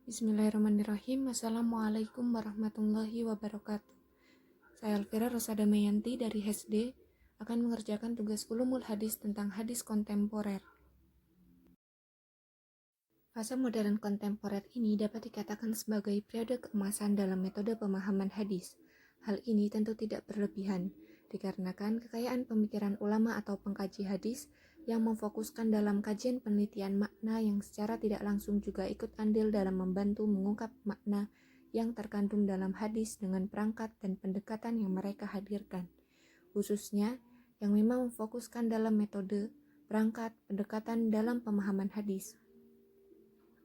Bismillahirrahmanirrahim. Assalamualaikum warahmatullahi wabarakatuh. Saya Alfira Rosada Mayanti dari HESD akan mengerjakan tugas ulumul hadis tentang hadis kontemporer. Fase modern kontemporer ini dapat dikatakan sebagai periode keemasan dalam metode pemahaman hadis. Hal ini tentu tidak berlebihan, dikarenakan kekayaan pemikiran ulama atau pengkaji hadis yang memfokuskan dalam kajian penelitian makna yang secara tidak langsung juga ikut andil dalam membantu mengungkap makna yang terkandung dalam hadis dengan perangkat dan pendekatan yang mereka hadirkan, khususnya yang memang memfokuskan dalam metode, perangkat, pendekatan dalam pemahaman hadis.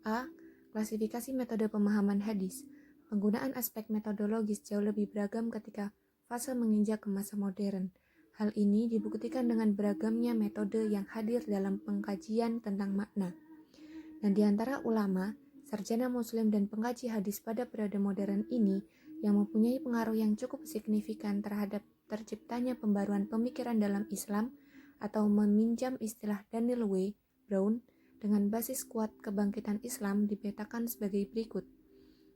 A. Klasifikasi metode pemahaman hadis. Penggunaan aspek metodologis jauh lebih beragam ketika fase menginjak ke masa modern. Hal ini dibuktikan dengan beragamnya metode yang hadir dalam pengkajian tentang makna. Dan di antara ulama, sarjana muslim dan pengkaji hadis pada periode modern ini yang mempunyai pengaruh yang cukup signifikan terhadap terciptanya pembaruan pemikiran dalam Islam atau meminjam istilah Daniel W. Brown dengan basis kuat kebangkitan Islam dipetakan sebagai berikut.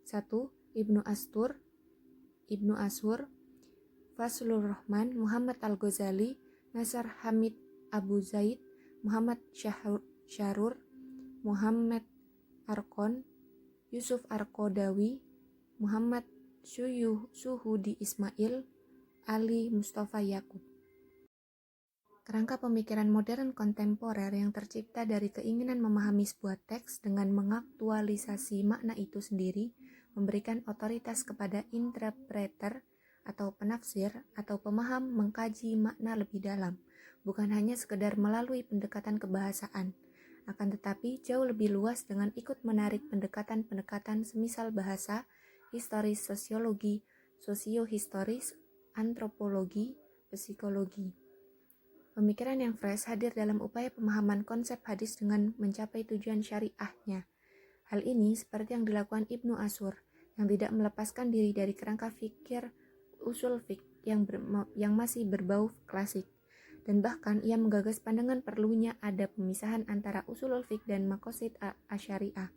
1. Ibnu Ashur, Fazlur Rahman, Muhammad Al-Ghazali, Nasr Hamid Abu Zaid, Muhammad Syarur, Muhammad Arkon, Yusuf Arkodawi, Muhammad Suhudi Ismail, Ali Mustafa Yakub. Kerangka pemikiran modern kontemporer yang tercipta dari keinginan memahami sebuah teks dengan mengaktualisasi makna itu sendiri, memberikan otoritas kepada interpreter atau penafsir atau pemaham mengkaji makna lebih dalam, bukan hanya sekedar melalui pendekatan kebahasaan, akan tetapi jauh lebih luas dengan ikut menarik pendekatan-pendekatan semisal bahasa, historis sosiologi, sosiohistoris, antropologi, psikologi. Pemikiran yang fresh hadir dalam upaya pemahaman konsep hadis dengan mencapai tujuan syariahnya. Hal ini seperti yang dilakukan Ibnu Ashur, yang tidak melepaskan diri dari kerangka fikir usul fiqh yang masih berbau klasik, dan bahkan ia menggagas pandangan perlunya ada pemisahan antara usulul fiqh dan maqasid asyariah.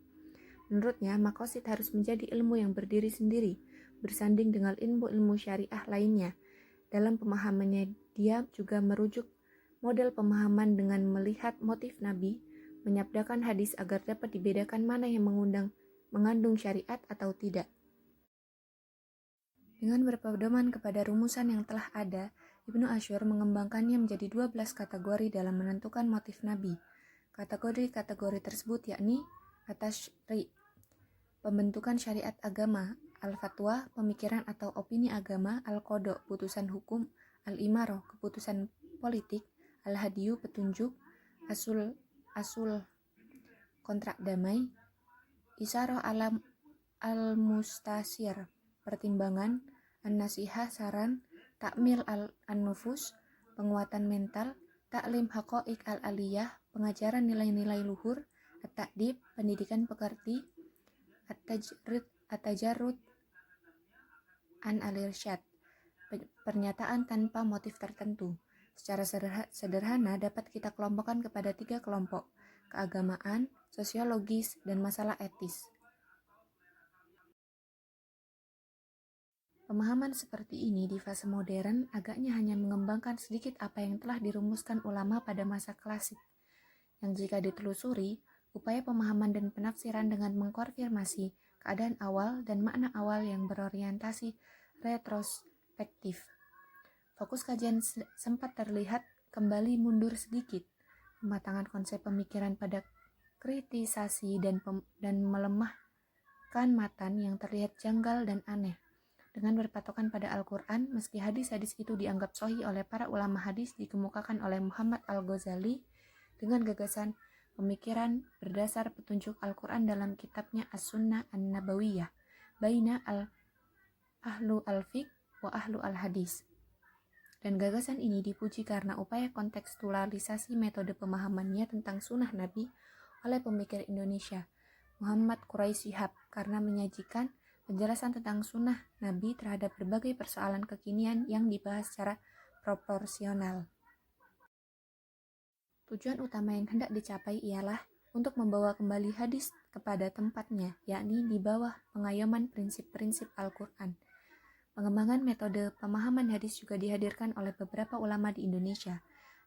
Menurutnya, maqasid harus menjadi ilmu yang berdiri sendiri, bersanding dengan ilmu-ilmu syariah lainnya. Dalam pemahamannya, dia juga merujuk model pemahaman dengan melihat motif Nabi, menyabdakan hadis agar dapat dibedakan mana yang mengandung syariat atau tidak. Dengan berpedoman kepada rumusan yang telah ada, Ibnu Ashur mengembangkannya menjadi 12 kategori dalam menentukan motif Nabi. Kategori-kategori tersebut yakni at-tasyri', pembentukan syariat agama, al-fatwa, pemikiran atau opini agama, al-qada, putusan hukum, al-imarah, keputusan politik, al-hadiyu, petunjuk, asul, kontrak damai, isyarah alam al-mustasir, pertimbangan, an-nasihah, saran, takmil an-nufus, penguatan mental, taklim haqa'iq al-aliyah, pengajaran nilai-nilai luhur, at-ta'dib, pendidikan pekerti, at-tajarrud an al-irsyad, pernyataan tanpa motif tertentu. Secara sederhana dapat kita kelompokkan kepada 3 kelompok: keagamaan, sosiologis, dan masalah etis. Pemahaman seperti ini di fase modern agaknya hanya mengembangkan sedikit apa yang telah dirumuskan ulama pada masa klasik, yang jika ditelusuri, upaya pemahaman dan penafsiran dengan mengkonfirmasi keadaan awal dan makna awal yang berorientasi retrospektif. Fokus kajian sempat terlihat kembali mundur sedikit. Pematangan konsep pemikiran pada kritisasi dan melemahkan matan yang terlihat janggal dan aneh. Dengan berpatokan pada Al-Quran, meski hadis-hadis itu dianggap sahih oleh para ulama hadis, dikemukakan oleh Muhammad Al-Ghazali dengan gagasan pemikiran berdasar petunjuk Al-Quran dalam kitabnya As-Sunnah An-Nabawiyah, baina ahlu al-fiqh wa ahlu al-hadis. Dan gagasan ini dipuji karena upaya kontekstualisasi metode pemahamannya tentang sunnah Nabi oleh pemikir Indonesia, Muhammad Quraisy Shihab, karena menyajikan penjelasan tentang sunnah Nabi terhadap berbagai persoalan kekinian yang dibahas secara proporsional. Tujuan utama yang hendak dicapai ialah untuk membawa kembali hadis kepada tempatnya, yakni di bawah pengayoman prinsip-prinsip Al-Quran. Pengembangan metode pemahaman hadis juga dihadirkan oleh beberapa ulama di Indonesia.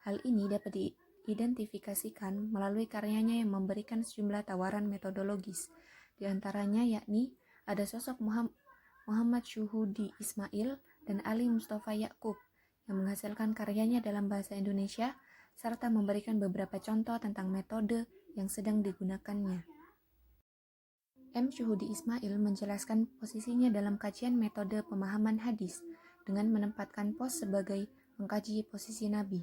Hal ini dapat diidentifikasikan melalui karyanya yang memberikan sejumlah tawaran metodologis. Di antaranya yakni ada sosok Muhammad Syuhudi Ismail dan Ali Mustafa Yakub yang menghasilkan karyanya dalam bahasa Indonesia serta memberikan beberapa contoh tentang metode yang sedang digunakannya. M. Syuhudi Ismail menjelaskan posisinya dalam kajian metode pemahaman hadis dengan menempatkan pos sebagai mengkaji posisi Nabi.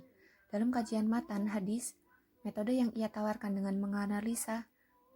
Dalam kajian matan hadis, metode yang ia tawarkan dengan menganalisa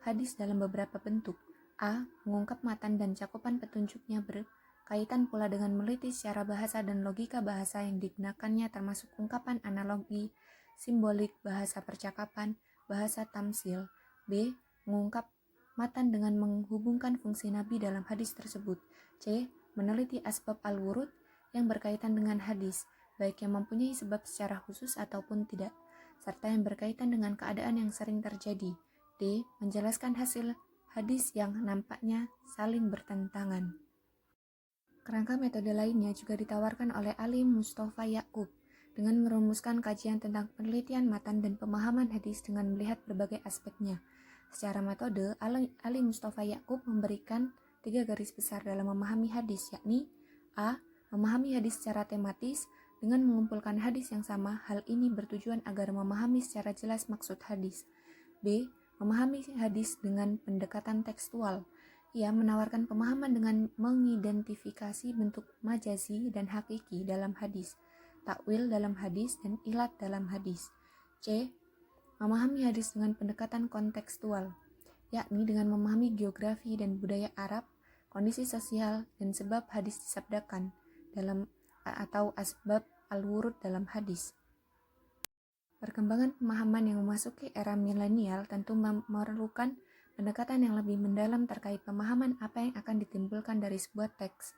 hadis dalam beberapa bentuk. A. Mengungkap matan dan cakupan petunjuknya berkaitan pula dengan meliti secara bahasa dan logika bahasa yang digunakannya termasuk ungkapan analogi, simbolik, bahasa percakapan, bahasa tamsil. B. Mengungkap matan dengan menghubungkan fungsi Nabi dalam hadis tersebut. C. Meneliti asbab al-wurud yang berkaitan dengan hadis, baik yang mempunyai sebab secara khusus ataupun tidak, serta yang berkaitan dengan keadaan yang sering terjadi. D. Menjelaskan hasil hadis yang nampaknya saling bertentangan. Kerangka metode lainnya juga ditawarkan oleh Ali Mustafa Yakub dengan merumuskan kajian tentang penelitian matan dan pemahaman hadis dengan melihat berbagai aspeknya. Secara metode, Ali Mustafa Yakub memberikan 3 garis besar dalam memahami hadis, yakni A. Memahami hadis secara tematis dengan mengumpulkan hadis yang sama. Hal ini bertujuan agar memahami secara jelas maksud hadis. B. Memahami hadis dengan pendekatan tekstual. Ia menawarkan pemahaman dengan mengidentifikasi bentuk majazi dan hakiki dalam hadis, takwil dalam hadis, dan ilat dalam hadis. C. Memahami hadis dengan pendekatan kontekstual, yakni dengan memahami geografi dan budaya Arab, kondisi sosial, dan sebab hadis disabdakan dalam atau asbab al-wurud dalam hadis. Perkembangan pemahaman yang memasuki era milenial tentu memerlukan pendekatan yang lebih mendalam terkait pemahaman apa yang akan ditimbulkan dari sebuah teks.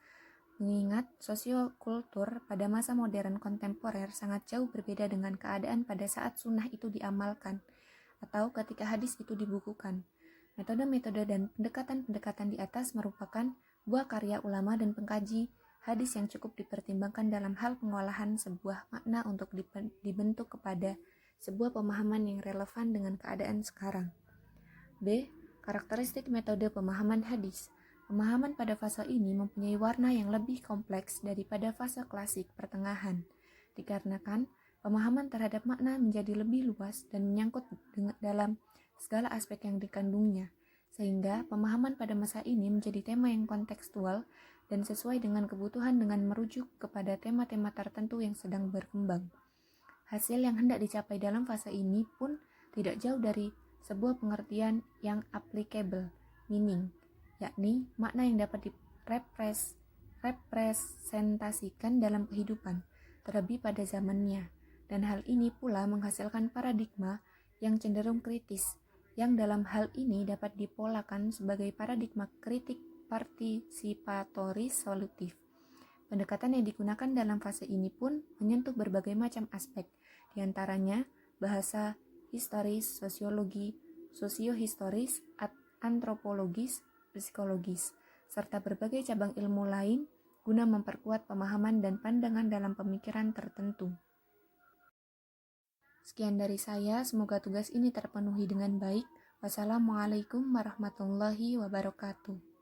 Mengingat sosiokultur pada masa modern kontemporer sangat jauh berbeda dengan keadaan pada saat sunnah itu diamalkan atau ketika hadis itu dibukukan. Metode-metode dan pendekatan-pendekatan di atas merupakan buah karya ulama dan pengkaji hadis yang cukup dipertimbangkan dalam hal pengolahan sebuah makna untuk dibentuk kepada sebuah pemahaman yang relevan dengan keadaan sekarang. B. Karakteristik metode pemahaman hadis. Pemahaman pada fase ini mempunyai warna yang lebih kompleks daripada fase klasik pertengahan, dikarenakan pemahaman terhadap makna menjadi lebih luas dan menyangkut dalam segala aspek yang dikandungnya, sehingga pemahaman pada masa ini menjadi tema yang kontekstual dan sesuai dengan kebutuhan dengan merujuk kepada tema-tema tertentu yang sedang berkembang. Hasil yang hendak dicapai dalam fase ini pun tidak jauh dari sebuah pengertian yang applicable meaning, yakni makna yang dapat direpresentasikan dalam kehidupan, terlebih pada zamannya. Dan hal ini pula menghasilkan paradigma yang cenderung kritis, yang dalam hal ini dapat dipolakan sebagai paradigma kritik partisipatoris solutif. Pendekatan yang digunakan dalam fase ini pun menyentuh berbagai macam aspek, diantaranya bahasa, historis, sosiologi, sosiohistoris, antropologis, psikologis, serta berbagai cabang ilmu lain guna memperkuat pemahaman dan pandangan dalam pemikiran tertentu. Sekian dari saya, semoga tugas ini terpenuhi dengan baik. Wassalamualaikum warahmatullahi wabarakatuh.